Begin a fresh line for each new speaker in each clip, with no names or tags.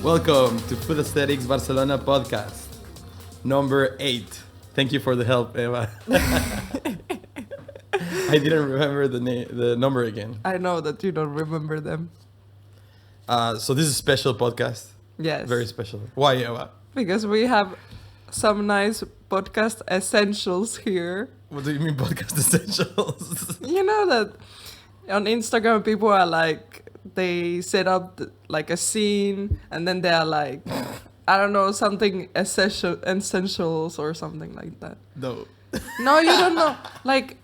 Welcome to Food Aesthetics Barcelona podcast, number 8. Thank you for the help, Eva. I didn't remember the number again.
I know that you don't remember them.
So this is a special podcast.
Yes.
Very special. Why, Eva?
Because we have some nice podcast essentials here.
What do you mean podcast essentials?
You know that on Instagram people are like, they set up like a scene and then they are like, I don't know, something essentials or something like that.
No.
No, you don't know. Like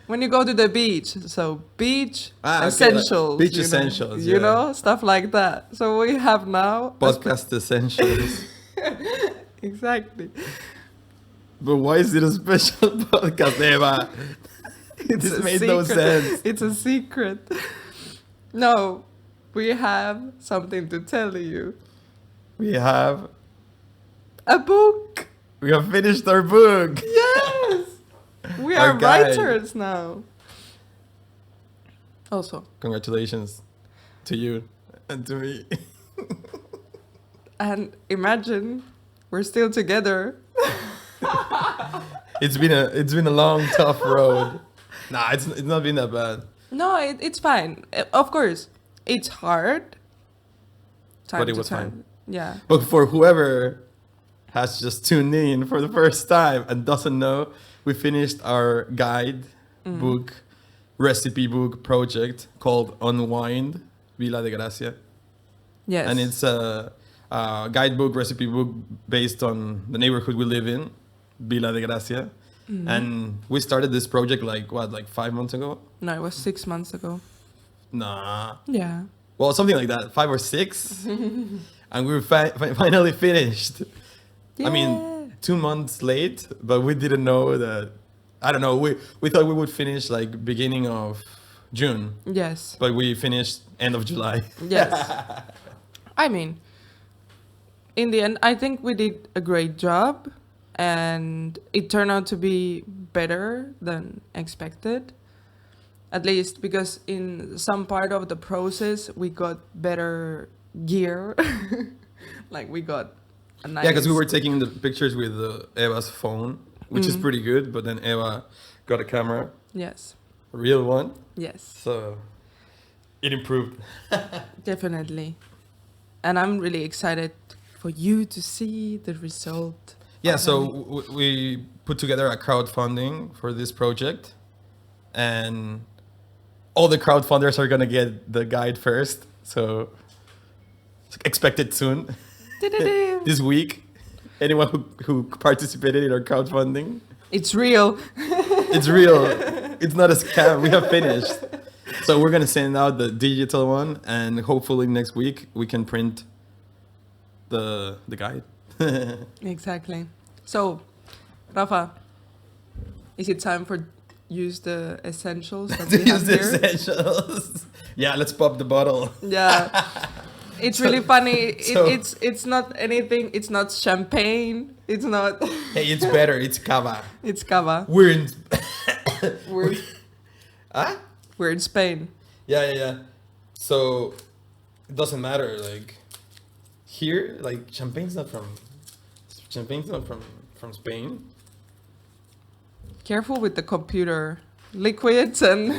when you go to the beach, so beach essentials.
Okay, like beach essentials,
you know, stuff like that. So we have now
podcast essentials.
Exactly.
But why is it a special podcast, Eva? This made no sense.
It's a secret. No, we have something to tell you.
We have
book.
We have finished our book.
Yes. We
Our
are
guide.
writers now. Also.
Congratulations to you and to me.
And imagine we're still together.
It's been a long, tough road. Nah, it's not been that bad.
No, it's fine. Of course, it's hard.
But it was fine.
Yeah.
But for whoever has just tuned in for the first time and doesn't know, we finished our guide book, recipe book project called Unwind, Vila de Gracia.
Yes.
And it's a guidebook, recipe book based on the neighborhood we live in, Vila de Gracia. Mm-hmm. And we started this project like 5 months ago?
No, it was 6 months ago.
Nah.
Yeah.
Well, something like that, 5 or 6. And we were finally finished.
Yeah.
I mean, 2 months late, but we didn't know that. I don't know. We thought we would finish like beginning of June.
Yes.
But we finished end of July.
Yes. I mean, in the end, I think we did a great job. And it turned out to be better than expected. At least because in some part of the process, we got better gear. Like we got a nice...
Yeah, because we were taking the pictures with Eva's phone, which is pretty good. But then Eva got a camera.
Yes.
A real one.
Yes.
So it improved.
Definitely. And I'm really excited for you to see the result.
Yeah, so we put together a crowdfunding for this project. And all the crowdfunders are going to get the guide first. So expect it soon. This week. Anyone who participated in our crowdfunding.
It's real.
It's real. It's not a scam. We have finished. So we're going to send out the digital one. And hopefully next week we can print the guide.
Exactly. So, Rafa, is it time for use the essentials that we have here?
Essentials. Yeah, let's pop the bottle.
Yeah. It's really funny.
So-
It's not anything. It's not champagne. It's not.
Hey, it's better. It's cava.
It's cava.
We're in. Huh?
We're in Spain.
Yeah. So it doesn't matter. Like here, like champagne's not from Spain.
Careful with the computer liquids and.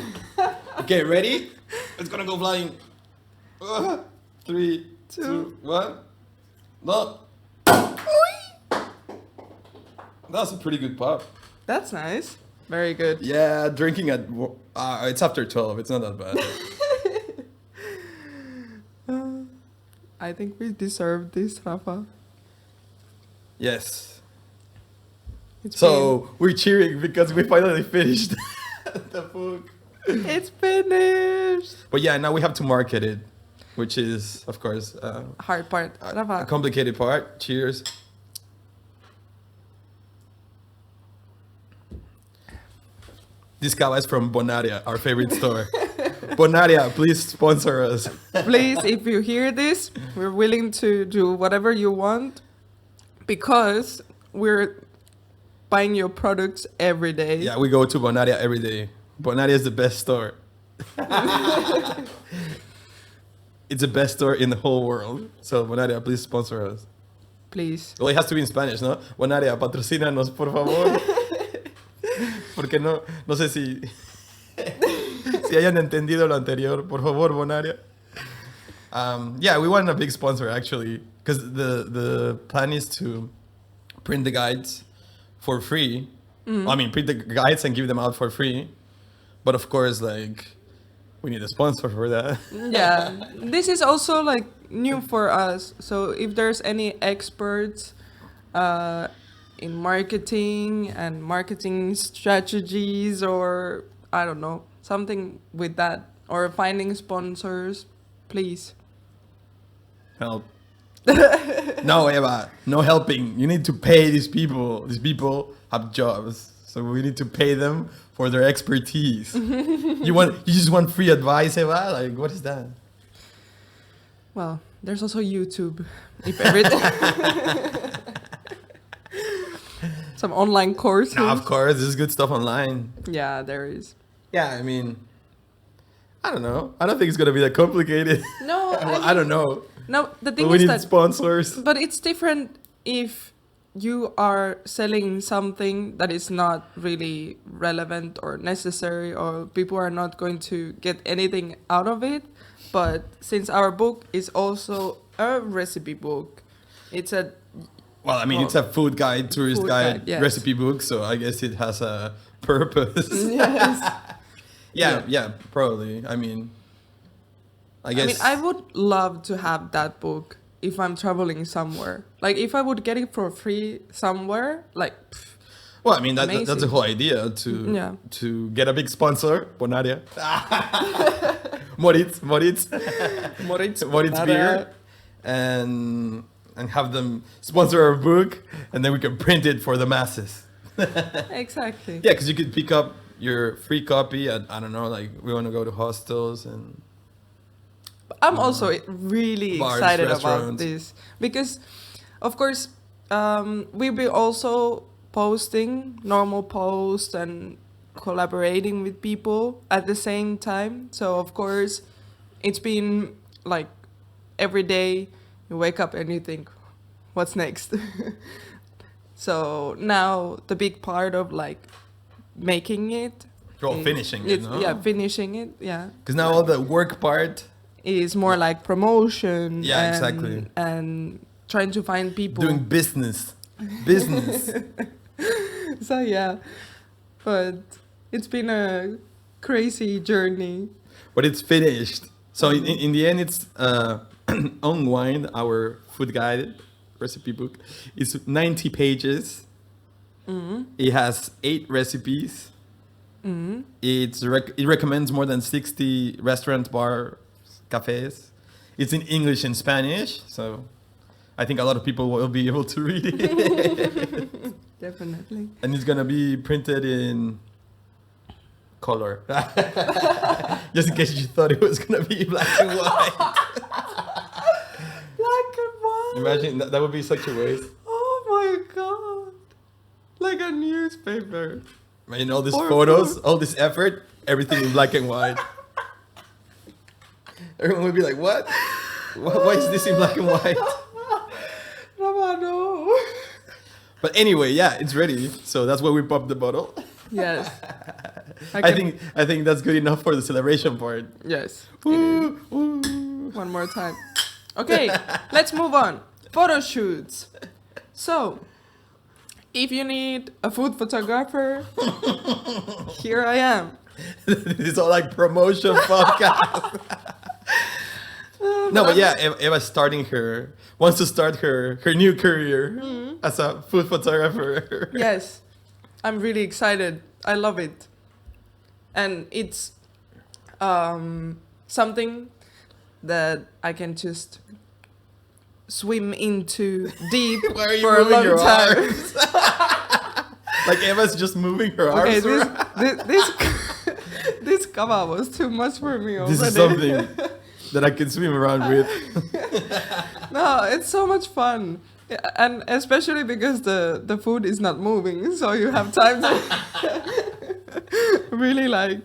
Okay, ready? It's gonna go flying. 3, 2, 1. No. That's a pretty good pop.
That's nice. Very good.
Yeah, drinking at it's after 12. It's not that bad.
I think we deserve this, Rafa.
Yes.
It's
So we're cheering because we finally finished the book.
It's finished.
But yeah, now we have to market it, which is, of course,
Hard part.
a
Rafa.
complicated part. Cheers. This cava is from Bonaria, our favorite store. Bonaria, please sponsor us.
Please, if you hear this, we're willing to do whatever you want because we're buying your products every day.
Yeah, we go to Bonaria every day. Bonaria is the best store. it's the best store in the whole world. So Bonaria, please sponsor us.
Please.
Well, it has to be in Spanish, ¿no? Bonaria, patrocínanos, por favor. Porque no sé si hayan entendido lo anterior. Por favor, Bonaria. Yeah, we want a big sponsor, actually. Because the plan is to print the guides for free. I mean, print the guides and give them out for free. But of course, like, we need a sponsor for that.
Yeah, this is also like new for us. So if there's any experts in marketing and marketing strategies, or I don't know, something with that, or finding sponsors, please.
Help. No, Eva, no helping. You need to pay these people. These people have jobs, so we need to pay them for their expertise. You just want free advice, Eva? Like, what is that?
Well, there's also YouTube. If everything, some online courses.
No, of course, there's good stuff online.
Yeah, there is.
Yeah, I mean, I don't know. I don't think it's gonna be that complicated.
No,
Well, I don't know.
No, the
But
thing
we
is
need
that.
sponsors.
But it's different if you are selling something that is not really relevant or necessary, or people are not going to get anything out of it. But since our book is also a recipe book, it's a
Well, I mean, it's a food guide, tourist
Food
guide,
guide, yes.
recipe book, so I guess it has a purpose.
yes.
Yeah, probably. I mean, I guess.
I would love to have that book if I'm traveling somewhere. Like if I would get it for free somewhere, like.
Well, I mean, that's
Amazing.
the whole idea to get a big sponsor, Bonaria. Moritz
Moritz
beer, and have them sponsor our book, and then we can print it for the masses.
Exactly.
Yeah, because you could pick up your free copy at, I don't know, like we want to go to hostels and
I'm also really
bars,
excited about
restaurants.
this because, of course, we'll be also posting normal posts and collaborating with people at the same time. So, of course, it's been like every day you wake up and you think, what's next? So now the big part of like making it.
well, finishing it, no?
Yeah, finishing it, yeah.
Because now all the work part,
Is more like promotion.
Yeah,
and,
exactly.
And trying to find people.
doing business. Business.
So yeah, but it's been a crazy journey.
But it's finished. So in the end, it's Unwind, our food guide recipe book. It's 90 pages.
Mm-hmm.
It has 8 recipes.
Mm-hmm.
It recommends more than 60 restaurants, bars, cafes. It's in English and Spanish, so I think a lot of people will be able to read it.
Definitely.
And it's gonna be printed in color. Just in case you thought it was gonna be black and white.
Black and white.
Imagine that would be such a waste.
Oh my god. Like a newspaper.
I mean, all these
Or
photos,
food.
all this effort, everything in black and white. Everyone would be like, what? Why is this in black and white?
No.
But anyway, yeah, it's ready. So that's why we popped the bottle.
Yes.
I think that's good enough for the celebration part.
Yes.
Woo, woo.
One more time. Okay, let's move on. Photo shoots. So, if you need a food photographer, here I am.
This is all like promotion podcast. No, but yeah, Eva's wants to start her new career as a food photographer.
Yes, I'm really excited. I love it. And it's something that I can just swim into deep
Why are you
for a
moving
long
your
time.
arms? Like Eva's just moving her
Okay,
arms
this,
around.
this cover was too much for me already.
This is something that I can swim around with.
No, it's so much fun. Yeah, and especially because the food is not moving, so you have time to really like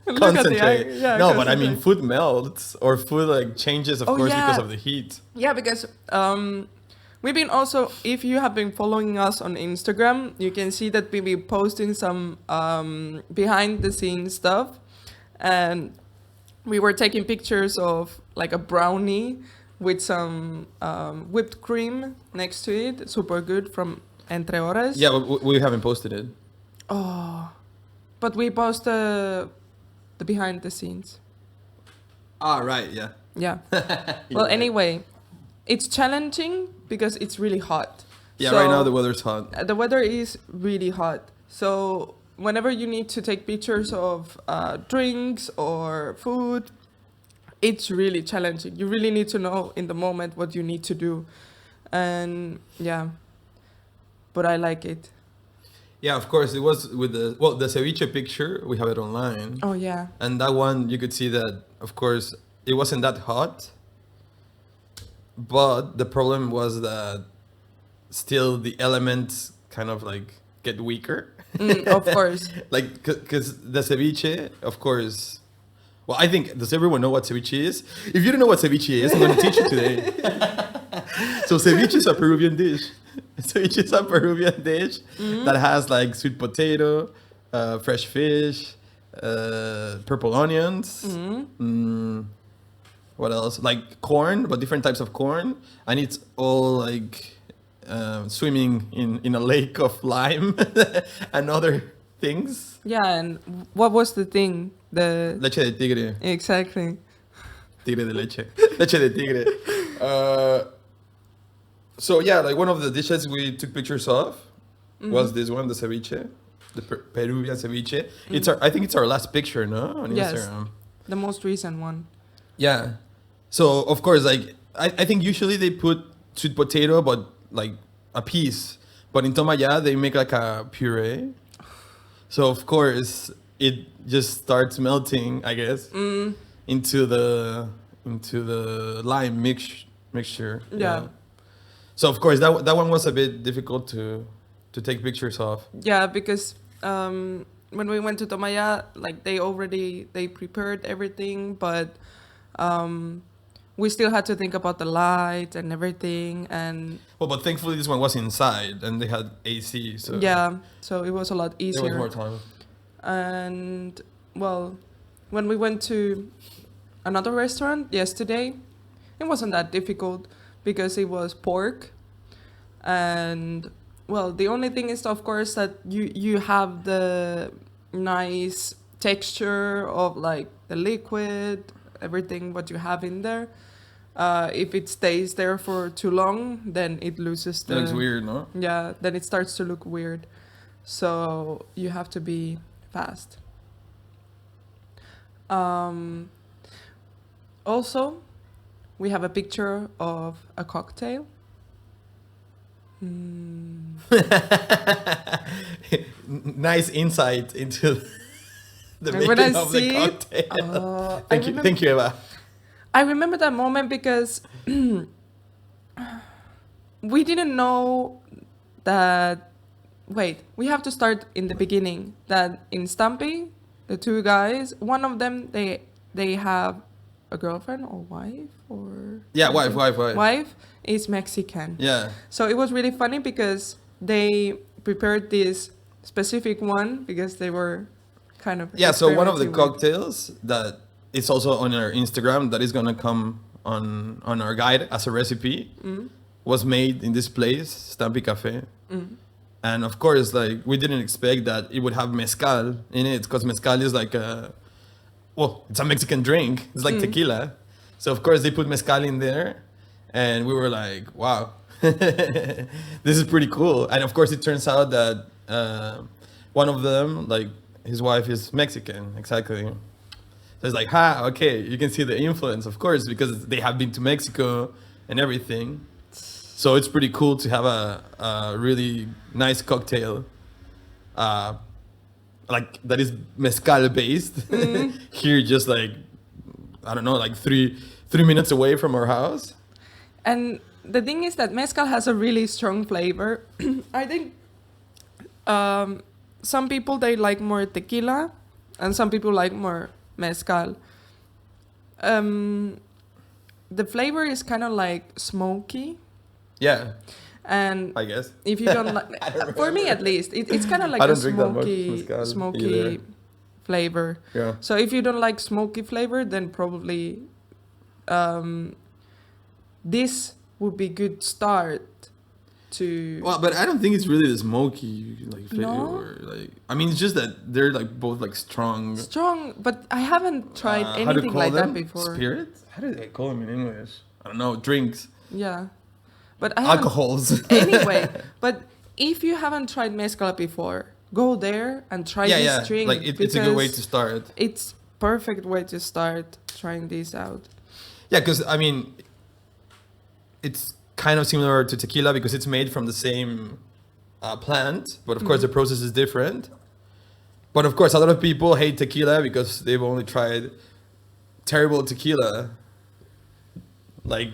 Look at the
concentrate.
yeah,
No, but I mean,
concentrate.
food melts or food like changes, of
Oh,
course, because
yeah.
of the heat.
Yeah, because we've been also, if you have been following us on Instagram, you can see that we've been posting some behind the scenes stuff, and we were taking pictures of like a brownie with some whipped cream next to it, super good, from Entre Horas.
Yeah, we haven't posted it.
Oh, but we post the behind the scenes.
Ah, right, yeah.
Yeah.
You're
Well,
right.
anyway, it's challenging because it's really hot.
Yeah,
So,
right now the weather's hot.
the weather is really hot. So whenever you need to take pictures of drinks or food, it's really challenging. You really need to know in the moment what you need to do. And yeah, but I like it.
Yeah, of course, it was with the ceviche picture, we have it online.
Oh, yeah.
And that one, you could see that, of course, it wasn't that hot. But the problem was that still the elements kind of like get weaker.
Of course.
Like, because the ceviche, of course. Well, I think, does everyone know what ceviche is? If you don't know what ceviche is, I'm going to teach you today. So ceviche is a Peruvian dish. Ceviche is a Peruvian dish that has like sweet potato, fresh fish, purple onions. What else? Like corn, but different types of corn, and it's all like swimming in a lake of lime and other things.
Yeah, and what was the thing? The
Leche de tigre,
exactly.
tigre de leche, leche de tigre. So yeah, like one of the dishes we took pictures of was this one, the ceviche, the Peruvian ceviche. It's I think it's our last picture, no, on
Yes.
Instagram.
The most recent one.
Yeah. So of course, like I think usually they put sweet potato, but like a piece. But in Tomaya they make like a puree. So of course it just starts melting, I guess, into the lime mixture.
Yeah.
So of course that one was a bit difficult to take pictures of.
Yeah, because when we went to Tomaya, like they prepared everything, but we still had to think about the light and everything, and
Well, but thankfully this one was inside and they had AC, so
yeah, so it was a lot
there was
easier.
more time.
And well, when we went to another restaurant yesterday, it wasn't that difficult because it was pork, and well, the only thing is, of course, that you have the nice texture of like the liquid, everything what you have in there. If it stays there for too long, then it loses
That looks weird, no?
yeah, then it starts to look weird. So you have to be fast. Also, we have a picture of a cocktail.
Nice insight into the
And when
making
I
of the
see it,
cocktail.
I
Thank you, Eva.
I remember that moment because we didn't know that. Wait, we have to start in the beginning. That in Stampy, the two guys, one of them they have a girlfriend or wife or
Yeah, wife.
wife is Mexican.
Yeah.
So it was really funny because they prepared this specific one because they were kind of
Yeah, so one of the
experimenting with-
cocktails that is also on our Instagram that is gonna come on our guide as a recipe was made in this place, Stampy Cafe. And of course, like we didn't expect that it would have mezcal in it because mezcal is like it's a Mexican drink. It's like tequila. So of course they put mezcal in there, and we were like, wow, this is pretty cool. And of course it turns out that one of them, like his wife, is Mexican, exactly. So it's like, okay, you can see the influence, of course, because they have been to Mexico and everything. So it's pretty cool to have a really nice cocktail, like that is mezcal based here, just like, I don't know, like three minutes away from our house.
And the thing is that mezcal has a really strong flavor. I think some people they like more tequila, and some people like more mezcal. The flavor is kind of like smoky,
Yeah,
and
I guess.
if you don't like, for me at least, it's kind of like
I
a
don't drink that much
smoky,
mezcal
smoky
either.
flavor.
Yeah.
So if you don't like smoky flavor, then probably this would be good start to.
Well, but I don't think it's really the smoky like flavor.
No?
Like, I mean, it's just that they're like both like strong.
Strong, but I haven't tried
How to
anything
call
like
them?
that before.
Spirits? How do they call them in English? I don't know. Drinks,
Yeah, but I haven't.
alcohols.
Anyway, but if you haven't tried mezcal before, go there and try
yeah,
this
yeah.
drink.
Like it's a good way to
because
start.
It's perfect way to start trying this out.
Yeah, because I mean, it's kind of similar to tequila because it's made from the same plant, but of course the process is different. But of course, a lot of people hate tequila because they've only tried terrible tequila, like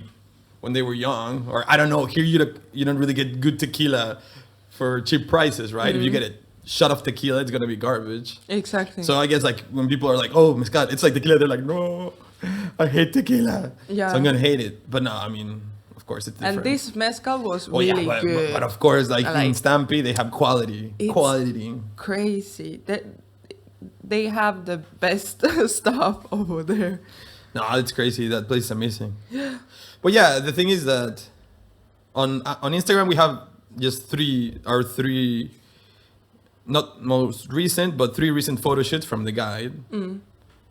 when they were young, or I don't know. Here you don't really get good tequila for cheap prices, right? If you get a shot of tequila, it's gonna be garbage.
Exactly.
So I guess like when people are like, "Oh, mezcal, it's like tequila," they're like, "No, I hate tequila."
Yeah.
So I'm gonna hate it. But no, I mean, of course it's different.
and this mezcal was
Oh, yeah,
really good.
but of course, like,
I
in
like-
Stampy, they have quality.
It's-
Quality.
Crazy. They have the best stuff over there.
No, it's crazy. That place is amazing. But yeah, the thing is that on Instagram we have just three, not most recent, but 3 recent photo shoots from the guide.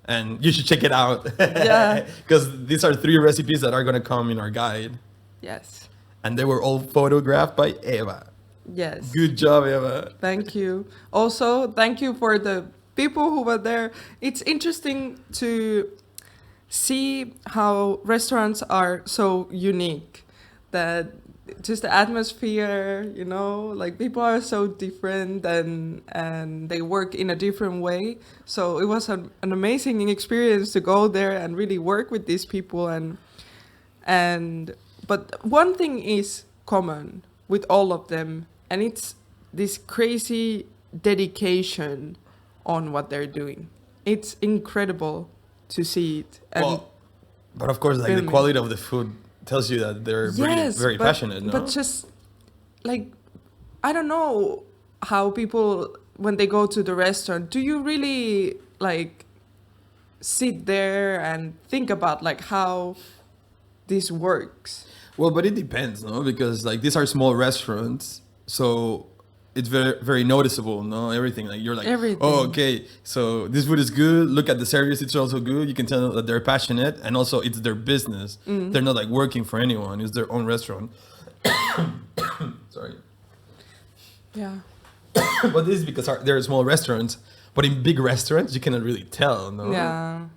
And you should check it out.
Yeah.
Because these are 3 recipes that are gonna come in our guide,
Yes.
and they were all photographed by Eva.
Yes.
Good job, Eva.
Thank you. Also, thank you for the people who were there. It's interesting to see how restaurants are so unique, that just the atmosphere, you know, like people are so different and they work in a different way. So it was an amazing experience to go there and really work with these people and but one thing is common with all of them, and it's this crazy dedication on what they're doing. It's incredible to see it. And
Well, but of course, like the
filming.
quality of the food tells you that they're
yes,
very
but,
passionate. No?
But just like, I don't know how people, when they go to the restaurant, do you really like sit there and think about like how this works?
Well, but it depends, no? Because like these are small restaurants, so it's very noticeable, no? Everything, like you're like,
Everything.
oh, okay, so this food is good. Look at the service; it's also good. You can tell that they're passionate, and also it's their business. They're not like working for anyone. It's their own restaurant. Sorry,
Yeah.
but this is because they're small restaurants. But in big restaurants, you cannot really tell, no?
Yeah.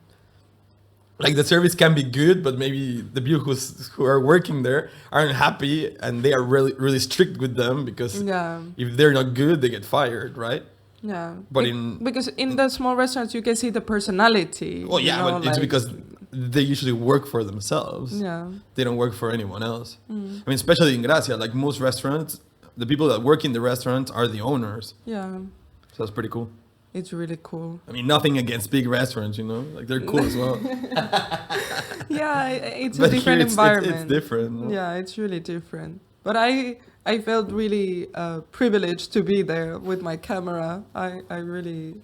Like the service can be good, but maybe the people who are working there aren't happy, and they are really strict with them because
Yeah.
if they're not good, they get fired, right?
Yeah.
But
because in the small restaurants you can see the personality.
Well, yeah,
you know,
but it's
like-
because they usually work for themselves.
Yeah.
They don't work for anyone else. I mean, especially in Gracia, like most restaurants, the people that work in the restaurant are the owners.
Yeah.
So that's pretty cool.
It's really cool.
I mean, nothing against big restaurants, you know, like they're cool as well.
Yeah, it's a
But here
different environment.
It's different. no?
Yeah, it's really different. But I felt really privileged to be there with my camera. I really,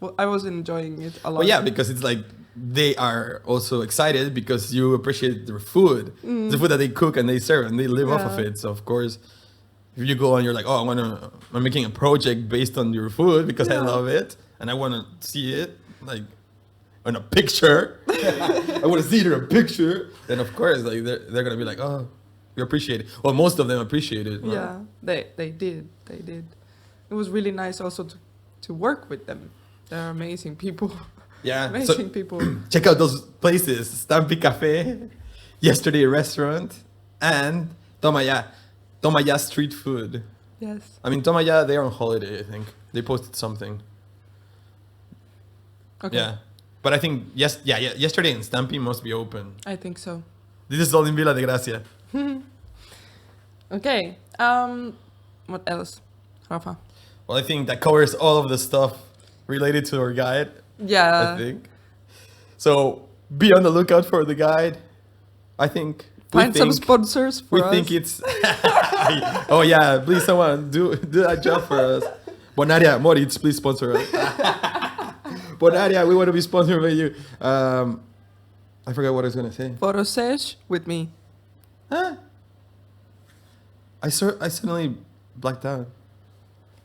well, I was enjoying it a lot.
Well, yeah, because it's like they are also excited because you appreciate their food, the food that they cook and they serve, and they live off of
Yeah.
it. So of course, if you go and you're like, oh, I'm making a project based on your food because I
Yeah.
love it and I want to see it like on a picture. I want to see it in a picture. Then of course, like they're gonna be like, oh, we appreciate it. Well, most of them appreciate it. right?
Yeah, they did. It was really nice also to work with them. They're amazing people.
Yeah.
Amazing
So
people.
check out those places: Stampy Cafe, Yesterday Restaurant, and Tomaya Street Food.
Yes.
I mean, Tomaya, they're on holiday, I think. They posted something.
Okay.
Yeah. But I think, yesterday in Stampy must be open.
I think so.
This is all in Villa de Gracia.
Okay. What else, Rafa?
Well, I think that covers all of the stuff related to our guide, I
Yeah.
think. So be on the lookout for the guide. I think
Find some sponsors for
we
us.
think it's. Oh yeah, please someone do that job for us. Bonaria, Moritz, please sponsor us. Bonaria, we want to be sponsored by you. I forgot what I was gonna say.
Photo sesh with me.
Huh? I suddenly blacked out.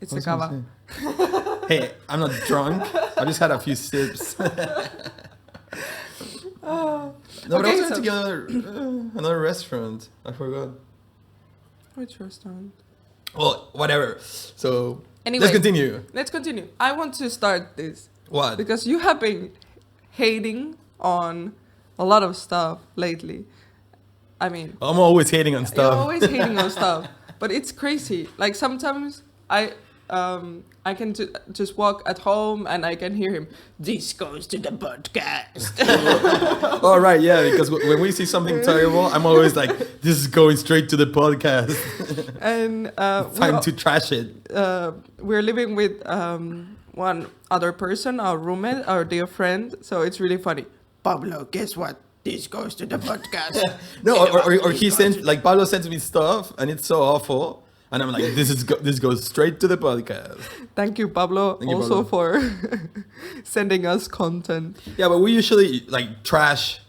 It's
What
the
was I
cava.
gonna say? Hey, I'm not drunk. I just had a few sips. No, but I
Okay,
was going
so-
to get another restaurant. I forgot.
Which restaurant?
Well, whatever. So
Anyway.
let's continue.
Let's continue. I want to start this
What?
because you have been hating on a lot of stuff lately. I mean,
I'm always hating on
you're
stuff.
always hating on stuff, but it's crazy. Like sometimes I can just walk at home and I can hear him. This goes to the podcast.
All right, yeah, because when we see something terrible, I'm always like, this is going straight to the podcast.
And
Time to trash it.
we're living with one other person, our roommate, our dear friend. So it's really funny. Pablo, guess what? This goes to the podcast.
No, or he sends, like Pablo sends me stuff and it's so awful. And I'm like, this goes straight to the podcast.
Thank you, Pablo,
Thank you,
also
Pablo.
for sending us content.
Yeah, but we usually like trash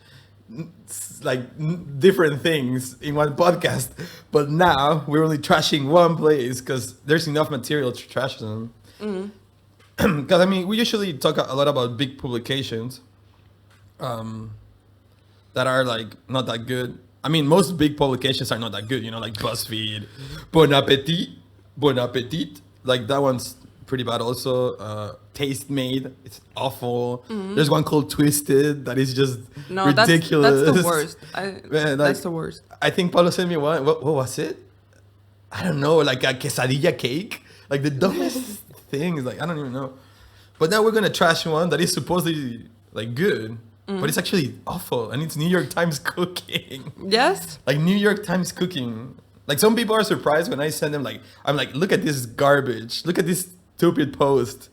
different things in one podcast. But now we're only trashing one place because there's enough material to trash them. Because I mean, we usually talk a lot about big publications that are like not that good. I mean, most big publications are not that good, you know, like BuzzFeed, Bon Appetit. Like that one's pretty bad also. Taste Made, it's awful. There's one called Twisted that is just
No,
ridiculous.
that's the worst.
Man,
That's the worst.
I think Paulo sent me one. What was it? I don't know, like a quesadilla cake. Like the dumbest things. Like I don't even know. But now we're gonna trash one that is supposedly like good, but it's actually awful, and it's New York Times cooking.
Yes?
Like New York Times cooking. Like some people are surprised when I send them like I'm like, look at this garbage. Look at this stupid post.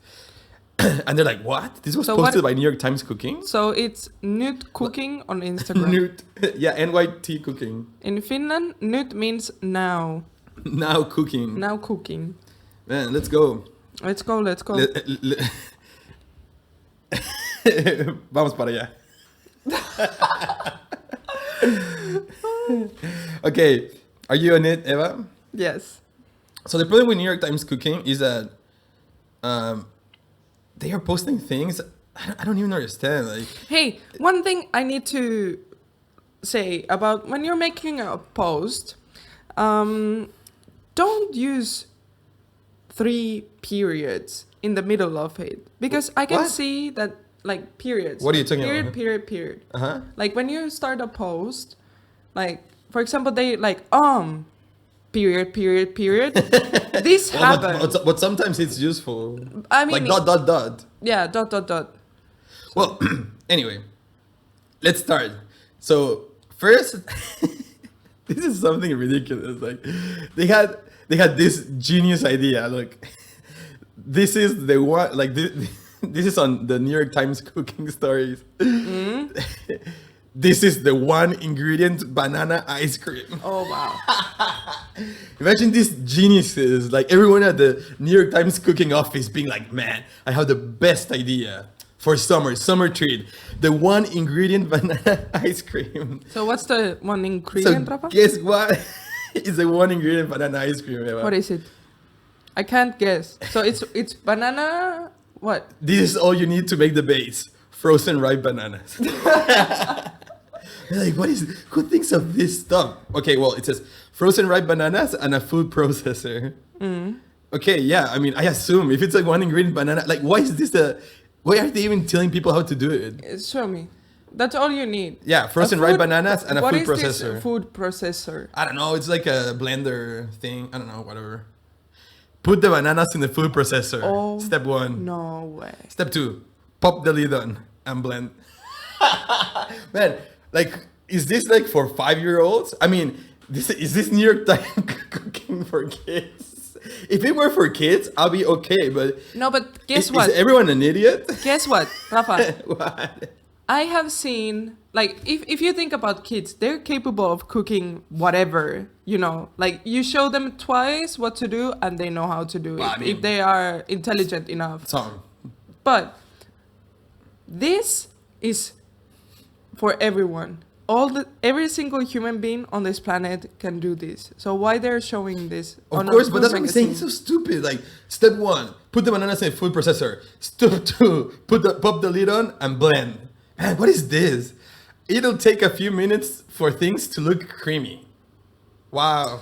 And they're like, what? This was
So
posted
what-
by New York Times cooking?
So it's Nyt Cooking on Instagram.
Newt. Yeah, NYT cooking.
In Finland, Nyt means now.
Now cooking.
Now cooking.
Man, let's go.
Let's go, let's go.
Vamos para allá. Okay, are you on it, Eva?
Yes.
So the problem with New York Times cooking is that they are posting things I don't even understand. Like,
Hey, one thing I need to say about when you're making a post, don't use 3 periods in the middle of it because I can
What?
see that like periods.
What are you talking
period,
about?
Period.
uh-huh.
Like when you start a post, like for example, they like period. This happens.
But sometimes it's useful.
I mean,
like dot.
yeah, dot.
Well, anyway, let's start. So first, this is something ridiculous. Like they had this genius idea. Look, this is the one. Like this is on the New York Times cooking stories. This is the one ingredient banana ice cream.
Oh wow.
Imagine these geniuses, like everyone at the New York Times cooking office being like, man, I have the best idea for summer treat. The one ingredient banana ice cream.
So what's the one ingredient,
So
Rafa?
guess what? It's the one ingredient banana ice cream. Eva.
What is it? I can't guess. So it's banana. What?
This is all you need to make the base. Frozen ripe bananas. Like, who thinks of this stuff? Okay, well, it says frozen ripe bananas and a food processor. Okay, yeah, I mean, I assume if it's like one ingredient banana, like, why are they even telling people how to do it?
Show me. That's all you need.
Yeah, frozen ripe bananas and a
what
food
is
processor.
This food processor?
I don't know, it's like a blender thing. I don't know, whatever. Put the bananas in the food processor.
Oh,
Step 1.
No way.
Step 2, pop the lid on and blend. Man, like, is this like for 5-year-olds? I mean, is this New York Times cooking for kids? If it were for kids, I'll be okay, but...
No, but guess what?
Is everyone an idiot?
Guess what, Rafa?
What?
I have seen, like, if you think about kids, they're capable of cooking whatever, you know. Like, you show them twice what to do, and they know how to do it,
Well, I mean-
if they are intelligent enough.
So,
But this is for everyone. Every single human being on this planet can do this. So why they're showing this?
of
on a
course, but
food
that's what I'm saying. It's
magazine?
so stupid. Like, step 1, put the bananas in a food processor. Step 2, pop the lid on and blend. Man, what is this? It'll take a few minutes for things to look creamy. Wow.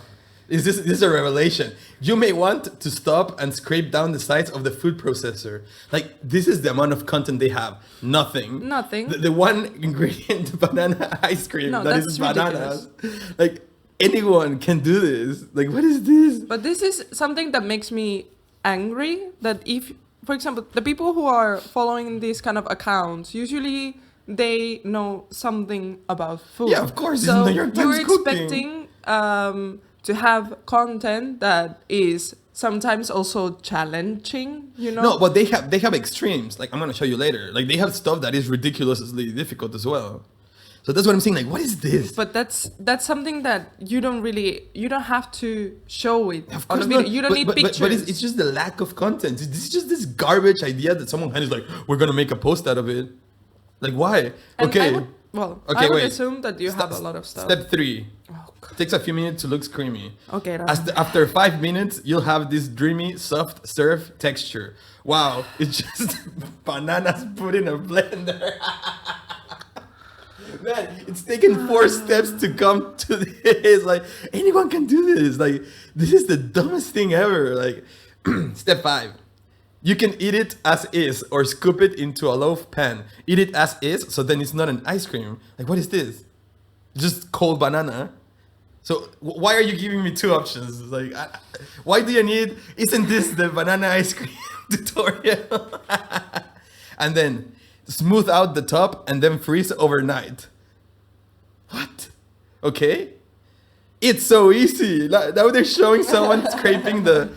This is a revelation. You may want to stop and scrape down the sides of the food processor. Like, this is the amount of content they have. Nothing.
Nothing.
The one ingredient, banana ice cream,
No,
that
that's
is bananas.
ridiculous.
Like, anyone can do this. Like, what is this?
But this is something that makes me angry. That if, for example, the people who are following these kind of accounts, usually they know something about food.
Yeah, of course, it's
So
New York Times
you're
cooking.
expecting to have content that is sometimes also challenging, you know?
No, but they have extremes. Like, I'm gonna show you later. Like, they have stuff that is ridiculously difficult as well. So that's what I'm saying. Like, what is this?
But that's something that you don't have to show it
Of
on a
course
video.
not.
You don't
But-
need
but,
pictures.
But it's just the lack of content. This is just this garbage idea that someone had is like, we're gonna make a post out of it. Like, why?
And
Okay.
I would assume that you
Step-
have a lot of stuff.
Step 3.
Oh, God.
Takes a few minutes to look creamy.
Okay.
After 5 minutes, you'll have this dreamy, soft serve texture. Wow, it's just bananas put in a blender. Man, it's taken 4 steps to come to this. Like, anyone can do this. Like, this is the dumbest thing ever. Like, step 5. You can eat it as is or scoop it into a loaf pan. Eat it as is, so then it's not an ice cream. Like, what is this? Just cold banana. So why are you giving me 2 options? Like, why do you need? Isn't this the banana ice cream tutorial? And then smooth out the top and then freeze overnight. What? Okay. It's so easy. Now they're showing someone scraping the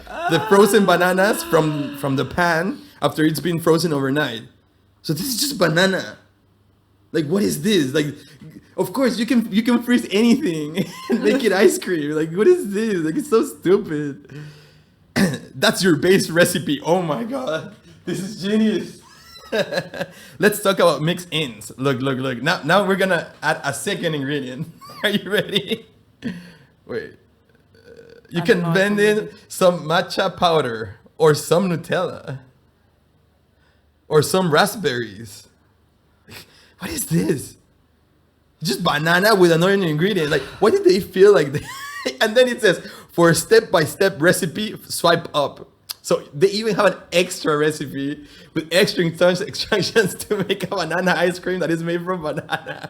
frozen bananas from the pan after it's been frozen overnight. So this is just banana. Like, what is this? Like, of course you can freeze anything and make it ice cream. Like, what is this? Like, it's so stupid. That's your base recipe. Oh my god, this is genius. Let's talk about mix ins. Look. Now we're gonna add a second ingredient. Are you ready? Wait. You
I
can
don't know if
blend
I'm
in
ready.
some matcha powder or some Nutella or some raspberries. Like, what is this? Just banana with another ingredient. Like, why did they feel like they? And then it says, for a step-by-step recipe, swipe up. So they even have an extra recipe with extra instructions to make a banana ice cream that is made from bananas.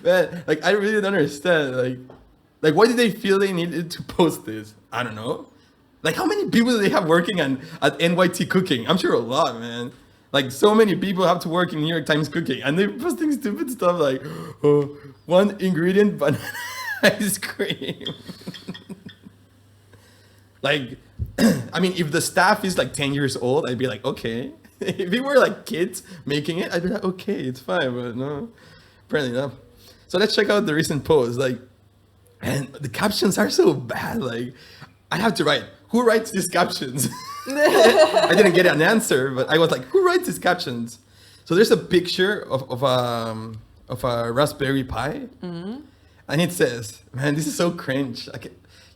Man, like, I really don't understand. Like, why did they feel they needed to post this? I don't know. Like, how many people do they have working at NYT cooking? I'm sure a lot, man. Like, so many people have to work in New York Times cooking, and they're posting stupid stuff like, oh, 1 ingredient banana ice cream. Like, I mean, if the staff is like 10 years old, I'd be like, okay. If we were like kids making it, I'd be like, okay, it's fine, but no, apparently not. So let's check out the recent post. Like, and the captions are so bad. Like, I have to write, who writes these captions? I didn't get an answer, but I was like, who writes these captions? So there's a picture of a Raspberry Pi, and it says, man, this is so cringe.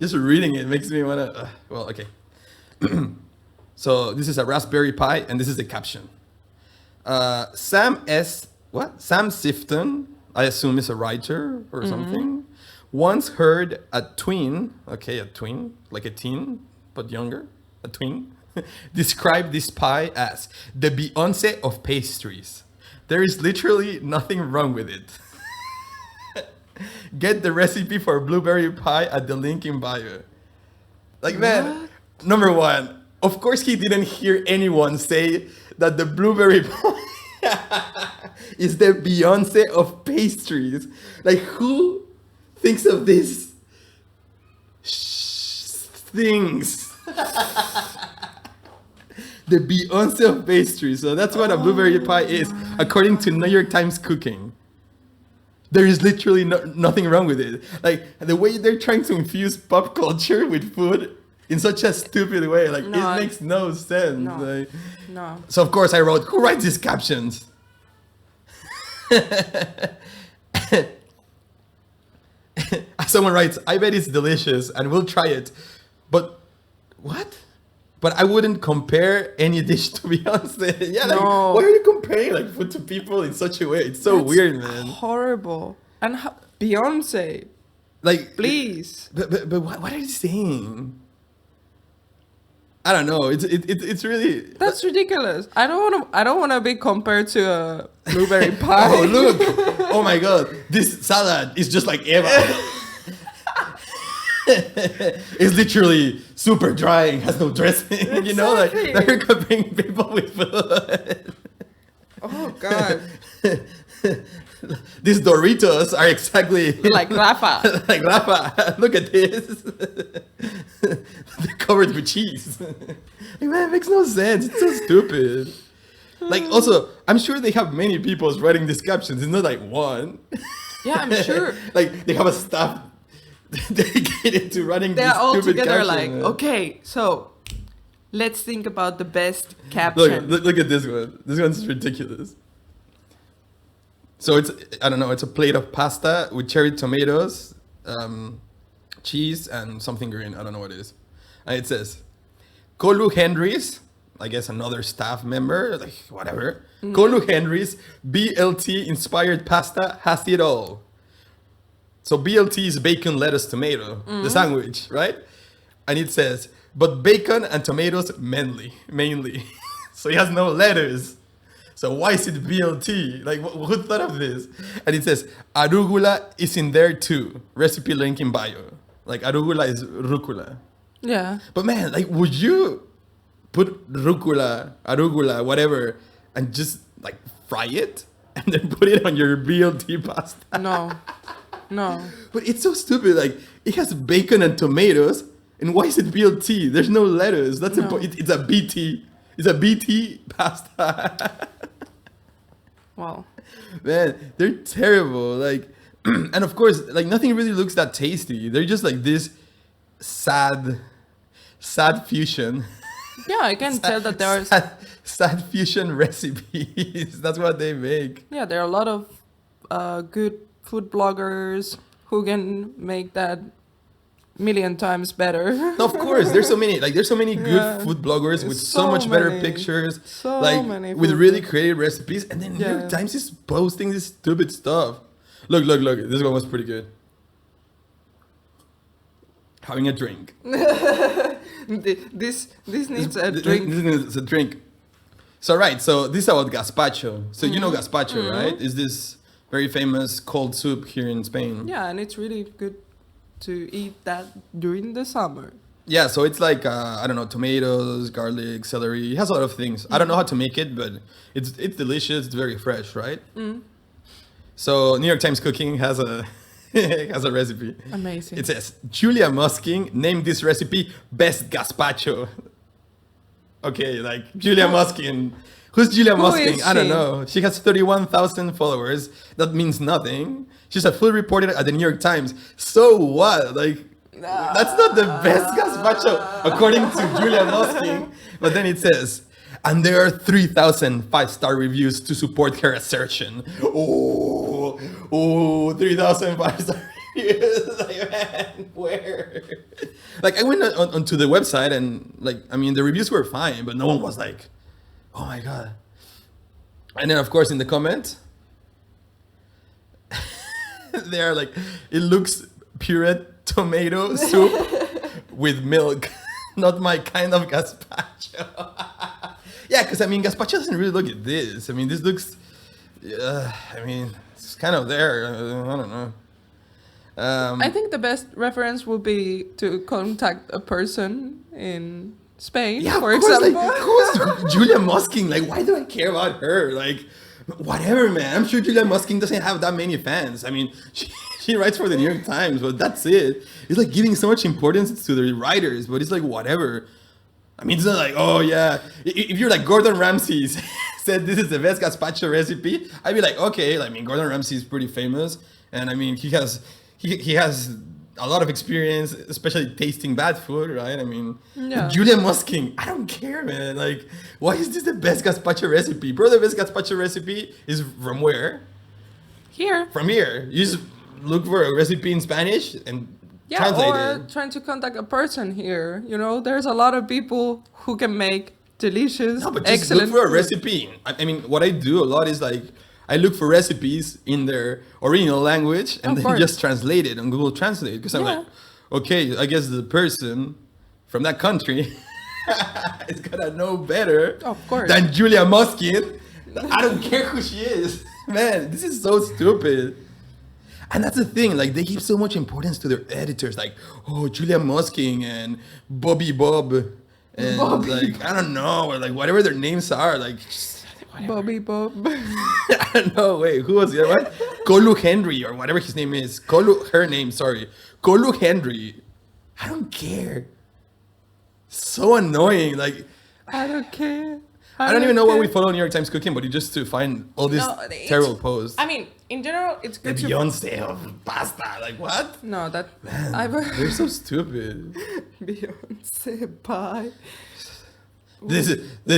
Just reading it makes me want to, well, okay. So this is a Raspberry Pi, and this is the caption. Sam Sifton, I assume is a writer or something, once heard a tween, like a teen, but younger, a tween, describe this pie as the Beyonce of pastries. There is literally nothing wrong with it. Get the recipe for blueberry pie at the link in bio. Like, man, number 1, of course he didn't hear anyone say that the blueberry pie is the Beyonce of pastries. Like, who thinks of these things? the Beyonce of pastry. So that's what a blueberry pie is, according to New York Times Cooking. There is literally nothing wrong with it. Like the way they're trying to infuse pop culture with food in such a stupid way, like
No,
it makes no sense.
No.
Like,
No.
so of course I wrote, who writes these captions? Someone writes, I bet it's delicious and we'll try it. But what? But I wouldn't compare any dish to Beyonce. Yeah, like,
No.
why are you comparing like food to people in such a way? It's so
That's
weird, man.
Horrible. And Beyonce,
Like,
please.
but what are you saying? I don't know. It's really.
That's ridiculous. I don't wanna be compared to a blueberry pie.
Oh look! Oh my God! This salad is just like Eva. It's literally super dry and has no dressing. You know, like
Exactly.
they're comparing people with food.
Oh God.
These Doritos are exactly
Like Rafa.
like Rafa. Look at this. They're covered with cheese. Like, man, it makes no sense. It's so stupid. Like, also, I'm sure they have many people writing these captions. It's not like one.
Yeah, I'm sure.
Like, they have a staff dedicated to running
They're
these
all
stupid
together
captions.
like,
man.
okay, so let's think about the best caption.
Look at this one. This one's ridiculous. So it's, I don't know, it's a plate of pasta with cherry tomatoes, cheese, and something green. I don't know what it is. And it says, Colu Henry's, I guess another staff member, like whatever. Colu Henry's BLT inspired pasta has it all. So BLT is bacon, lettuce, tomato, the sandwich, right? And it says, but bacon and tomatoes mainly. So it has no lettuce. So why is it BLT? Like, who thought of this? And it says, arugula is in there too. Recipe link in bio. Like, arugula is rucola.
Yeah.
But man, like, would you put arugula, whatever, and just, like, fry it? And then put it on your BLT pasta?
No.
But it's so stupid. Like, it has bacon and tomatoes. And why is it BLT? There's no lettuce. That's
No.
it's a BT. It's a BT pasta.
Wow.
Man, they're terrible. Like, and of course, like nothing really looks that tasty. They're just like this sad fusion.
Yeah, I can tell that there are.
Sad fusion recipes. That's what they make.
Yeah, there are a lot of good food bloggers who can make that million times better.
Of course, there's so many good
Yeah.
food bloggers with so,
So
much better
many.
pictures,
So
like
many
with
food
really
bloggers.
creative recipes, and then New
Yeah.
York Times is posting this stupid stuff. Look, this one was pretty good. Having a drink.
This needs a drink.
This needs a drink. So right, so this is about gazpacho. So you know gazpacho, right? Is this very famous cold soup here in Spain?
Yeah, and it's really good to eat that during the summer.
Yeah, so it's like I don't know, tomatoes, garlic, celery. It has a lot of things. I don't know how to make it, but it's delicious. It's very fresh, right? So New York Times Cooking has a has a recipe.
Amazing.
It says Julia Musking named this recipe best gazpacho. Okay, like Julia Musking. Who's Julia
Who
Musking?
is
I don't
she?
know. She has 31,000 followers. That means nothing. She's a full reporter at the New York Times. So what? Like, that's not the best gazpacho, according to Julia Musking. But then it says, and there are 3,000 five-star reviews to support her assertion. Oh, 3,000 five-star reviews. Like, man, where? Like, I went onto the website and, like, I mean, the reviews were fine, but no one was like, oh my God. And then, of course, in the comments, they are like, it looks pureed tomato soup with milk. Not my kind of gazpacho. Yeah, because I mean, gazpacho doesn't really look at this. I mean, this looks, I mean, it's kind of there. I don't know.
I think the best reference would be to contact a person in Spain,
Yeah,
for
of course,
example.
like, who's Julia Musking? Like, why do I care about her? Like, whatever, man. I'm sure Julia Musking doesn't have that many fans. I mean, she writes for the New York Times, but that's it. It's like giving so much importance to the writers, but it's like, whatever. I mean, it's not like, oh yeah. If you're like Gordon Ramsay said this is the best gazpacho recipe, I'd be like, okay. I mean, Gordon Ramsay is pretty famous, and I mean, he has a lot of experience, especially tasting bad food, right? I mean,
Yeah.
Julia Musking, I don't care, man. Like, why is this the best gazpacho recipe? Bro, the best gazpacho recipe is from where?
Here.
From here. You just look for a recipe in Spanish and
Yeah,
translate
or
it.
trying to contact a person here. You know, there's a lot of people who can make delicious,
No, but just
excellent
look for a
food.
recipe. I mean, what I do a lot is like, I look for recipes in their original language and
Of
then
course.
just translate it on Google Translate. Because I'm
Yeah.
like, okay, I guess the person from that country is gonna know better
Of course.
than Julia Muskin. I don't care who she is. Man, this is so stupid. And that's the thing, like they give so much importance to their editors, like, oh, Julia Musking and Bobby Bob and
Bobby
like I don't know, or like whatever their names are, like just, whatever.
Bobby Bob.
I don't know, wait, who was the other one? Kolu Henry or whatever his name is. Her name, sorry. Kolu Henry. I don't care. So annoying, like
I don't care.
I don't even know why
care.
we follow New York Times Cooking, but just to find all these
No, it's-
terrible posts.
I mean, in general, it's
The
good to.
Beyonce of pasta, like what?
No, that
Man,
I've
they're so stupid.
Beyonce pie.
This is the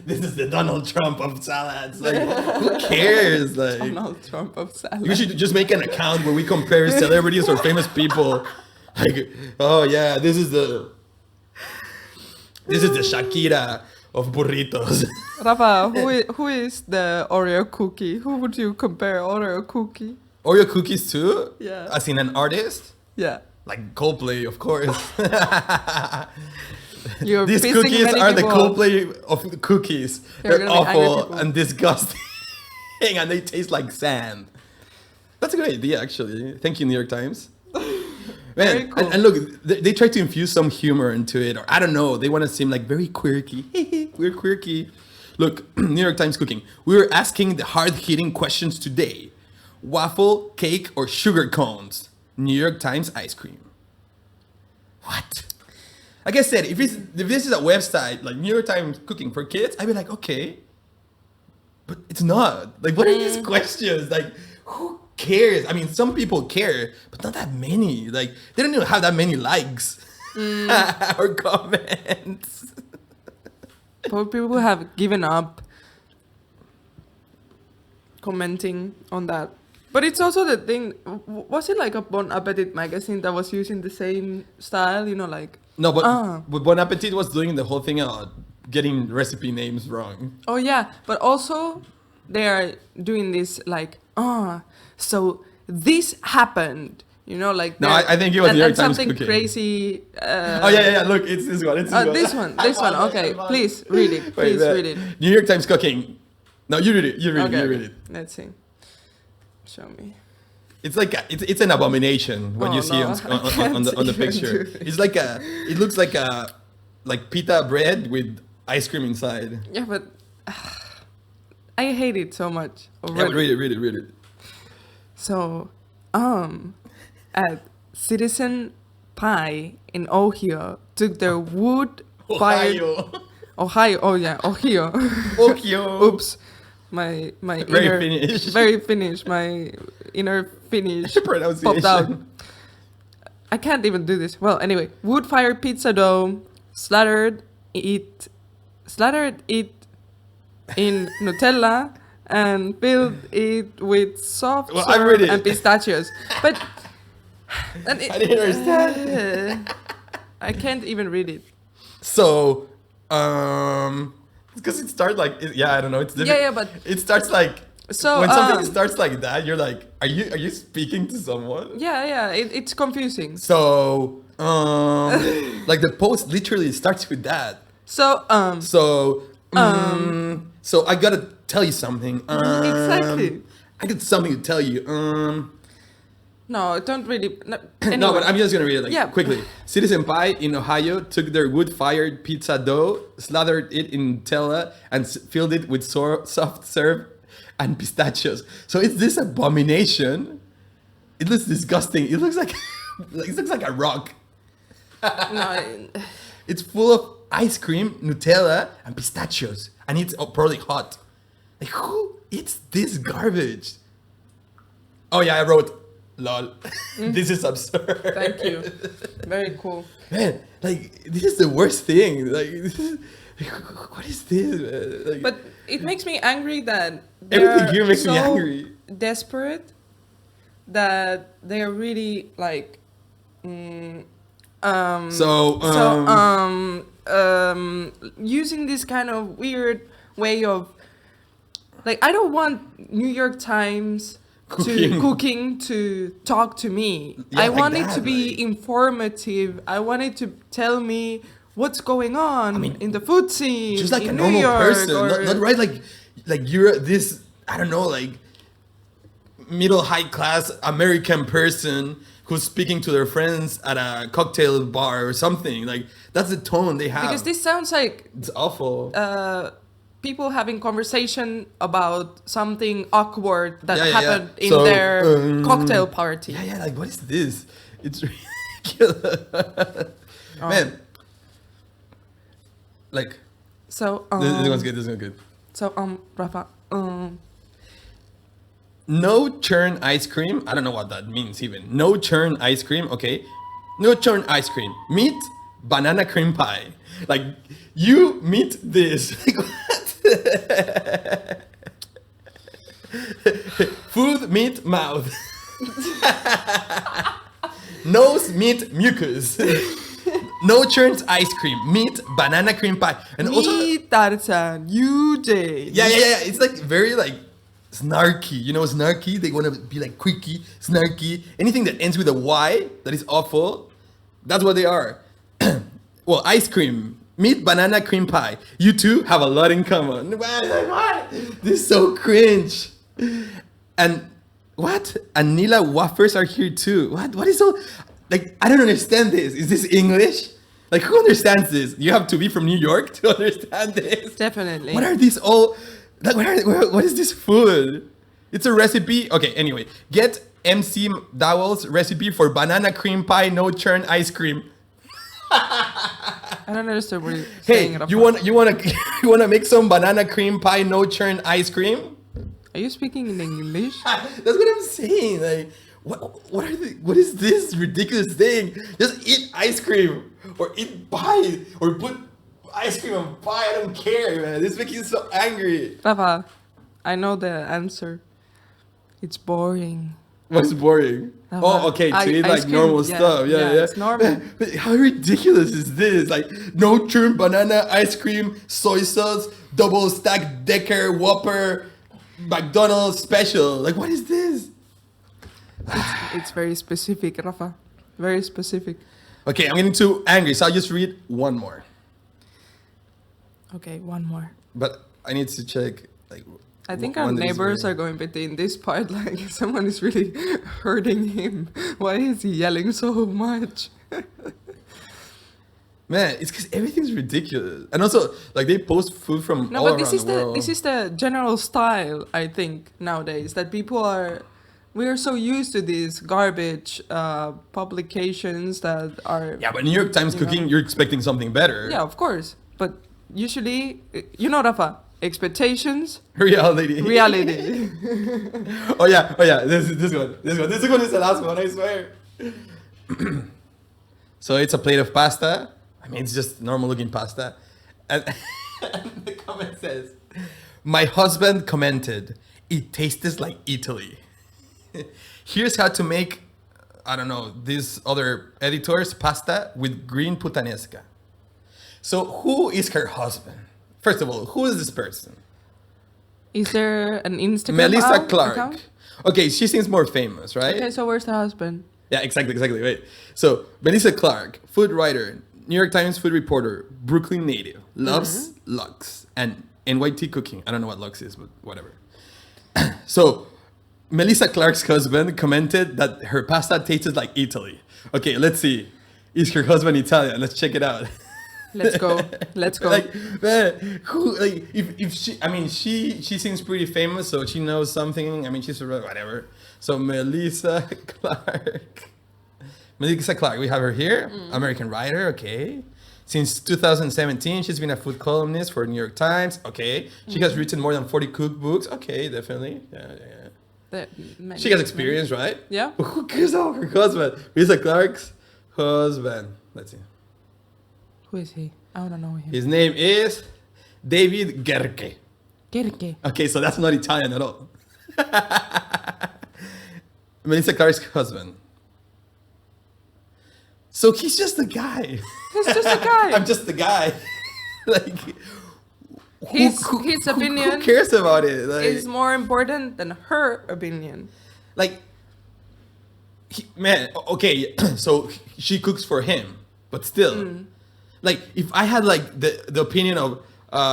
this is the Donald Trump of salads. Like, who cares? Like,
Donald Trump of salad.
you should just make an account where we compare celebrities or famous people. Like, oh yeah, this is the Shakira of burritos.
Rafa, who is the Oreo cookie? Who would you compare Oreo cookie?
Oreo cookies too?
Yeah.
As in an artist?
Yeah.
Like Coldplay, of course.
You're
These
pissing
cookies
many
are the
people off.
Coldplay of the cookies.
You're
They're
gonna be angry
awful
people.
and disgusting, and they taste like sand. That's a good idea, actually. Thank you, New York Times.
Very
Man,
cool.
and look, they try to infuse some humor into it, or I don't know. They want to seem like very quirky. We're quirky. Look, New York Times Cooking. We're asking the hard-hitting questions today: waffle, cake, or sugar cones? New York Times ice cream. What? Like I said, if this is a website like New York Times Cooking for kids, I'd be like, okay, but it's not. Like, what are these questions? Like, who cares? I mean, some people care, but not that many. Like, they don't even have that many likes or comments.
Poor people have given up commenting on that. But it's also the thing. Was it like a Bon Appetit magazine that was using the same style? You know, like.
No, but,
Ah.
but Bon Appetit was doing the whole thing getting recipe names wrong.
Oh yeah, but also they are doing this like, so this happened. You know, like.
No,
they're-
I think it was New York
and
Times
something
Cooking.
crazy.
Oh, yeah. Look, it's this one. It's
This one. Okay, please read it.
Wait,
Please
that-
read it.
New York Times Cooking. No, you read it. You read
Okay,
it.
let's see. Show me.
It's like it's an abomination when
Oh,
you see
no,
it
I
on the
can't even
picture.
do it.
It's like it looks like pita bread with ice cream inside.
Yeah, but I hate it so much
Yeah,
already.
but read it.
So, at Citizen Pie in Ohio took their wood-fired Ohio. Oh yeah, Ohio.
Ohio.
Oops, my
Very
inner
Finnish.
very Finnish. My inner Finnish
Pronunciation.
popped out. I can't even do this. Well, anyway, wood-fired pizza dough, slathered it in Nutella, and filled it with soft
Well, I read
syrup
it.
and pistachios. But and
I didn't understand.
I can't even read it.
So, because it starts like I don't know. It's different.
Yeah, but
it starts like
so
when something starts like that, you're like, are you speaking to someone?
yeah, it's confusing.
So, like the post literally starts with that.
So
So I gotta tell you something.
Exactly.
I got something to tell you.
No, don't really. No,
No,
anyway.
but I'm just gonna read it like
Yeah.
quickly. Citizen Pie in Ohio took their wood-fired pizza dough, slathered it in Nutella, and filled it with soft serve and pistachios. So it's this abomination. It looks disgusting. It looks like it looks like a rock.
No,
It's full of ice cream, Nutella, and pistachios, and it's probably hot. Like, who eats this garbage? Oh yeah, I wrote, lol. This is absurd.
thank you. Very cool.
Man, like, this is the worst thing. Like, what is this, man? Like,
But it makes me angry that
everything
they're
here makes
so
me angry.
desperate that they're really like using this kind of weird way of like, I don't want New York Times cooking to talk to me.
Yeah,
I
like
want it
that,
to be
like-
informative. I want it to tell me what's going on
mean,
in the food scene,
just like
in
a
New
normal
York,
person,
or-
not right like you're this, I don't know, like middle high class American person who's speaking to their friends at a cocktail bar or something. Like, that's the tone they have.
because this sounds like
It's awful.
people having conversation about something awkward that
Yeah, yeah, yeah.
happened in
So,
their cocktail party.
Yeah, like, what is this? It's ridiculous. Man. Like,
So
this one's good, this one's good.
So Rafa,
No churn ice cream. I don't know what that means even. No churn ice cream. Okay. No churn ice cream. Meat banana cream pie. Like, you meet this. Like, what? Food, meat, mouth. Nose, meat, mucus. No churns ice cream. Meat, banana cream pie. And also,
me, Tarzan, you, Jay.
yeah. It's like very like snarky. You know, snarky. They want to be like quickie, snarky. Anything that ends with a Y that is awful. That's what they are. Well, ice cream, meat, banana, cream pie. You two have a lot in common. What? This is so cringe. And what? Anila wafers are here too. What? What is so? Like, I don't understand this. Is this English? Like, who understands this? You have to be from New York to understand this.
Definitely.
What are these all? Like, what is this food? It's a recipe. Okay, anyway, get MC Dowell's recipe for banana cream pie, no churn ice cream.
I don't understand what you're saying.
Hey,
Rafa.
you wanna make some banana cream pie, no churn ice cream?
Are you speaking in English?
That's what I'm saying. Like, what is this ridiculous thing? Just eat ice cream or eat pie or put ice cream on pie. I don't care, man. This makes me so angry.
Rafa, I know the answer. It's boring.
What's boring?
Rafa,
Oh, okay. To eat like
ice cream,
normal stuff. Yeah.
It's normal.
But how ridiculous is this? Like, no churn banana ice cream, soy sauce, double stack Decker Whopper, McDonald's special. Like, what is this?
It's very specific, Rafa. Very specific.
Okay, I'm getting too angry, so I'll just read one more.
Okay, one more.
But I need to check. Like,
I think
one
our
that is
neighbors
very-
are going to be in this part. Like, someone is really hurting him. Why is he yelling so much?
Man, it's because everything's ridiculous, and also like they post food from
No,
all
but
around
this is
the world.
this is the general style, I think, nowadays, that we are so used to these garbage publications that are
Yeah, but New York Times
You know.
cooking, you're expecting something better.
yeah, of course, but usually, you know, Rafa, expectations,
Reality.
reality.
Oh yeah. This one is the last one. I swear. So it's a plate of pasta. I mean, it's just normal looking pasta, and the comment says, "My husband commented, it tastes like Italy." Here's how to make, I don't know, these other editors pasta with green puttanesca. So who is her husband? First of all, who is this person?
Is there an Instagram
Melissa Clark.
account?
Okay, she seems more famous, right?
Okay, so where's the husband?
Yeah, exactly. Wait. So, Melissa Clark, food writer, New York Times food reporter, Brooklyn native, loves Lux and NYT cooking. I don't know what Lux is, but whatever. So, Melissa Clark's husband commented that her pasta tasted like Italy. Okay, let's see. Is her husband Italian? Let's check it out.
Let's go. Let's go.
Like, man, who, like, if she, I mean, she seems pretty famous, so she knows something. I mean, she's whatever. So Melissa Clark. Melissa Clark, we have her here. American writer, okay. Since 2017, she's been a food columnist for New York Times. Okay. She has written more than 40 cookbooks. Okay, definitely. Yeah. She has experience, right?
Yeah.
But who cares about her husband? Melissa Clark's husband. Let's see.
Who is he? I don't know him.
His name is David Gerke.
Gerke.
Okay, so that's not Italian at all. Melissa Clark's husband. So he's just a guy.
He's just a guy.
I'm just a guy. Like,
His opinion
who cares about it? Like,
is more important than her opinion.
like man, okay, so she cooks for him, but still, like, if I had like the opinion of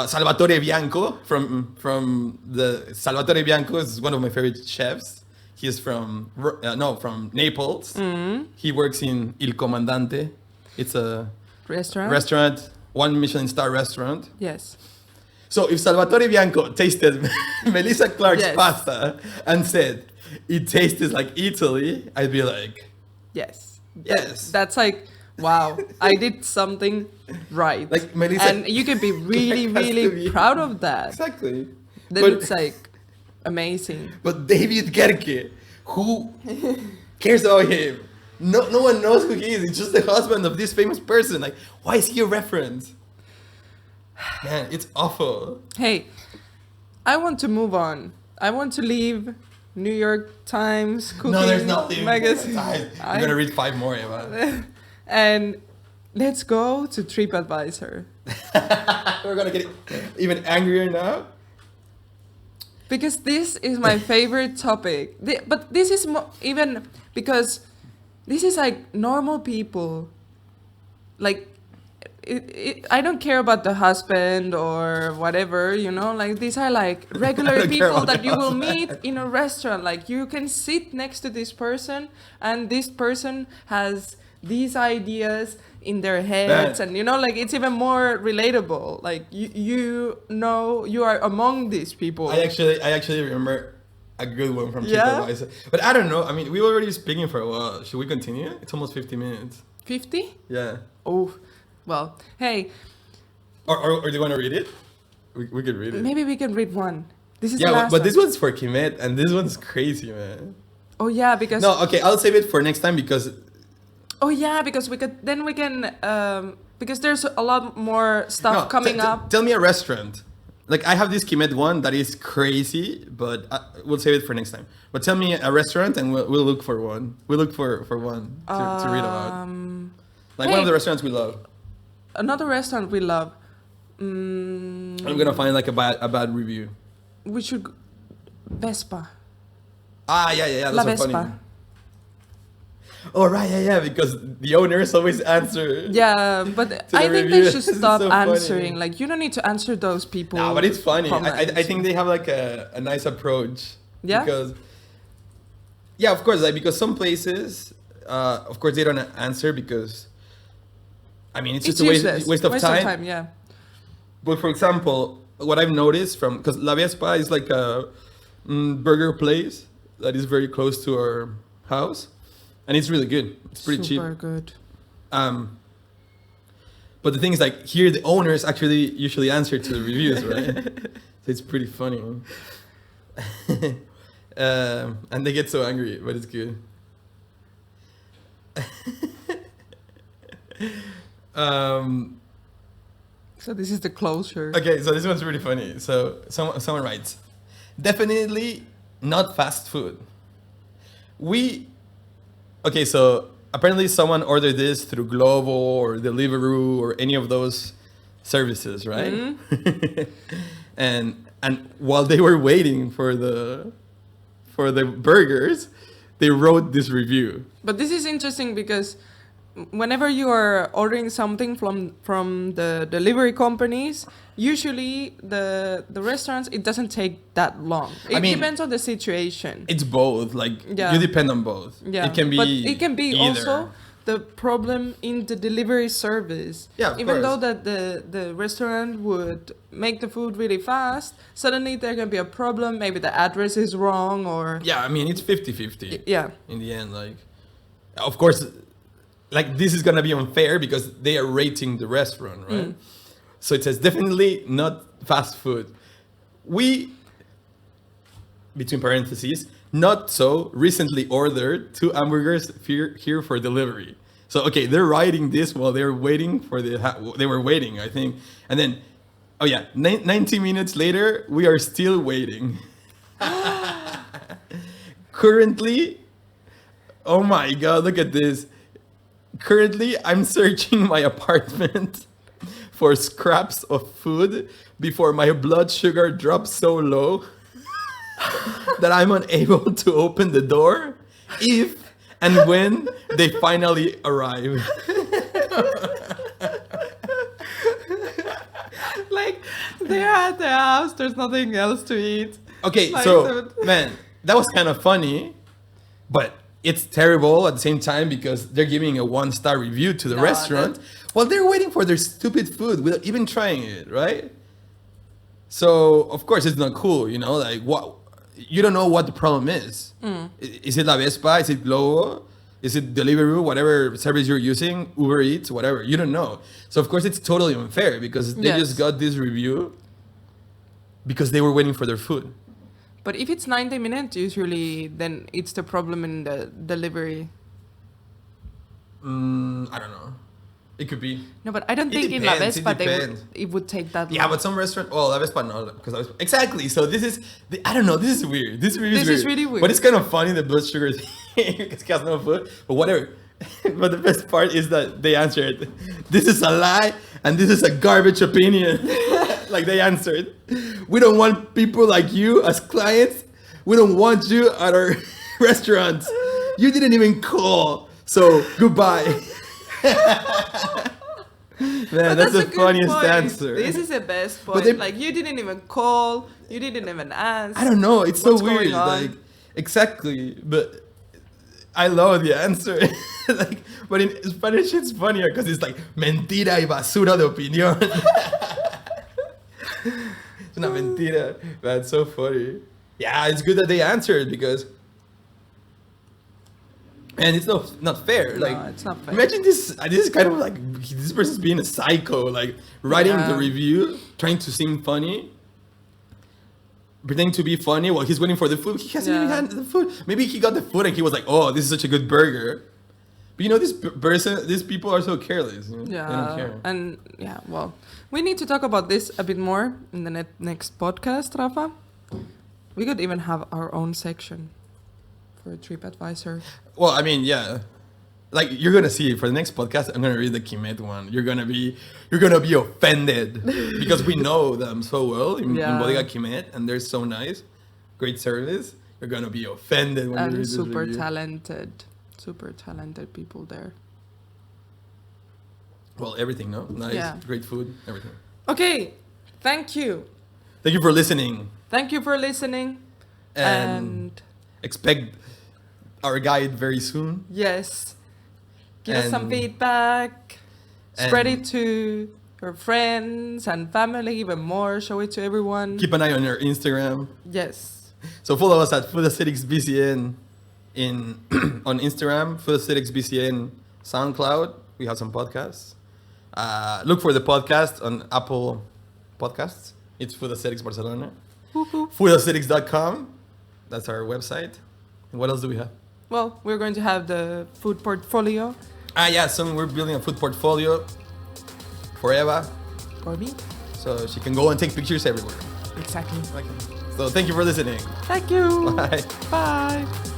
Salvatore Bianco from the Salvatore Bianco is one of my favorite chefs. He's from Naples. He works in Il Comandante. It's a restaurant, 1 Michelin star restaurant.
Yes.
So if Salvatore Bianco tasted Melissa Clark's pasta and said it tastes like Italy, I'd be like,
yes.
yes.
That's like, wow, I did something right.
Like Melissa,
and you can be really,
Clark has to
really
be-
proud of that.
Exactly.
Then
But-
it's like amazing.
But David Gerke, who cares about him? No one knows who he is. It's just the husband of this famous person. Like, why is he a reference? Man, it's awful.
Hey, I want to move on. I want to leave New York Times cooking
No, there's nothing.
magazine.
You're gonna read 5 more about it.
And let's go to TripAdvisor.
We're gonna get even angrier now.
Because this is my favorite topic. But this is even because this is like normal people. Like, I don't care about the husband or whatever, you know? Like, these are like
I
regular
don't care
people
about
that
the
you will
husband.
meet in a restaurant. Like, you can sit next to this person, and this person has these ideas in their heads, and you know, like, it's even more relatable. Like, you know, you are among these people.
I actually remember a good one from
Yeah?
TripAdvisor. But I don't know. I mean, we were already speaking for a while. Should we continue? It's almost 50 minutes.
50?
Yeah.
Oh, well, hey,
Or do you want to read it? We could read it.
maybe we can read one. This is the
Yeah,
last
but
one.
this one's for Kimet, and this one's crazy, man.
Oh yeah, because
No, okay, I'll save it for next time because
we can because there's a lot more stuff
no,
coming up.
Tell me a restaurant. Like, I have this Kimet one that is crazy, but we'll save it for next time. But tell me a restaurant, and we'll look for one. We'll look for one to read about. Like, one of
hey.
the restaurants we love.
Another restaurant we love.
I'm gonna find like a bad review.
We should Vespa.
Yeah.
La
That's so
Vespa.
funny. Oh right, yeah, because the owners always answer.
Yeah, but
the
I think they
reviews.
should
It's
stop
so funny.
answering. Like, you don't need to answer those people.
No, but it's funny. I
comments.
think they have like a nice approach.
Yeah?
Because yeah, of course, like, because some places, of course, they don't answer because, I mean, it's just
useless.
a waste of time.
Yeah.
But for example, what I've noticed because La Vespa is like a burger place that is very close to our house, and it's really good. It's pretty
Super
cheap.
good.
But the thing is, like, here the owners actually usually answer to the reviews, right? So it's pretty funny. And they get so angry, but it's good.
So this is the closure.
Okay, so this one's really funny. So someone writes, definitely not fast food. Okay, so apparently someone ordered this through Glovo or Deliveroo or any of those services, right?
Mm-hmm.
and while they were waiting for the burgers, they wrote this review.
But this is interesting because whenever you are ordering something from the delivery companies, usually the restaurants, it doesn't take that long. It depends on the situation.
It's both. Like,
Yeah.
you depend on both.
Yeah,
It can be.
but it can be
either.
also the problem in the delivery service.
Yeah, of
Even
course.
though that the restaurant would make the food really fast, suddenly there can be a problem. Maybe the address is wrong or
Yeah, I mean, it's 50-50.
yeah.
In the end, like, of course, like this is gonna be unfair because they are rating the restaurant, right? So it says definitely not fast food. We, between parentheses, not so recently ordered 2 hamburgers here for delivery. So okay, they're writing this while they're waiting for they were waiting, I think, and then, oh yeah, 90 minutes later we are still waiting. Currently, oh my god, look at this. Currently, I'm searching my apartment for scraps of food before my blood sugar drops so low that I'm unable to open the door if and when they finally arrive.
Like, they're at their house, there's nothing else to eat.
Okay,
Like,
so, man, that was kind of funny, but it's terrible at the same time because they're giving a 1-star review to the
No,
restaurant while they're waiting for their stupid food without even trying it, right? So, of course, it's not cool, you know? Like, what? You don't know what the problem is. Is it La Vespa? Is it Globo? Is it Deliveroo? Whatever service you're using, Uber Eats, whatever. You don't know. So, of course, it's totally unfair because they
Yes.
just got this review because they were waiting for their food.
But if it's 90 minutes, usually, then it's the problem in the delivery.
I don't know. It could be.
No, but I don't
It
think in La
depends, it
Vespa
depends.
it would take that long.
Yeah, but some restaurant. Well, La Vespa no, because exactly. So this is. I don't know. This is weird. This review
This
is
is really weird.
But it's kind of funny the blood sugar thing because he has no food. But whatever. But the best part is that they answered, "This is a lie and this is a garbage opinion." Like they answered, "We don't want people like you as clients. We don't want you at our restaurants. You didn't even call. So goodbye." Man,
But
that's the
a good
funniest
point.
answer.
This is the best point.
they-
Like, you didn't even call, you didn't even ask.
I don't know. It's so
What's going
weird.
on?
Like exactly, but I love the answer. Like, but in Spanish it's funnier because it's like mentira y basura de opinión. It's una mentira. That's so funny. Yeah, it's good that they answered because, and it's not fair.
No,
Like
it's not fair.
imagine this. This is kind of like this person's being a psycho. Like writing the
Yeah.
review, trying to seem funny. Pretending to be funny while he's waiting for the food. He hasn't even
Yeah.
had the food. Maybe he got the food and he was like, "Oh, this is such a good burger." But you know, these people are so careless. You know? They don't
Yeah,
care.
and yeah, well, we need to talk about this a bit more in the next podcast, Rafa. We could even have our own section for TripAdvisor.
Well, I mean, yeah. Like you're gonna see for the next podcast, I'm gonna read the Kimet one. You're gonna be offended because we know them so well in
Yeah.
Bodega Kimet, and they're so nice, great service. You're gonna be offended when you read
And
this
super
review.
talented people there.
Well, everything, no, nice,
Yeah.
great food, everything.
Okay, thank you.
Thank you for listening,
Thank you for listening.
and expect our guide very soon.
Yes, give us some
And-
feedback. Spread
and-
it to your friends and family even more. Show it to everyone.
Keep an eye on your Instagram.
Yes.
So follow us at Food Aesthetics BCN on Instagram, Food Aesthetics BCN SoundCloud. We have some podcasts. Look for the podcast on Apple Podcasts. It's Food Aesthetics Barcelona.
Whoop, whoop.
Foodaesthetics.com. That's our website. And what else do we have?
Well, we're going to have the food portfolio
Yeah, so we're building a food portfolio for Eva,
for me.
so she can go and take pictures everywhere.
Exactly.
So thank you for listening.
Thank you.
Bye.
Bye.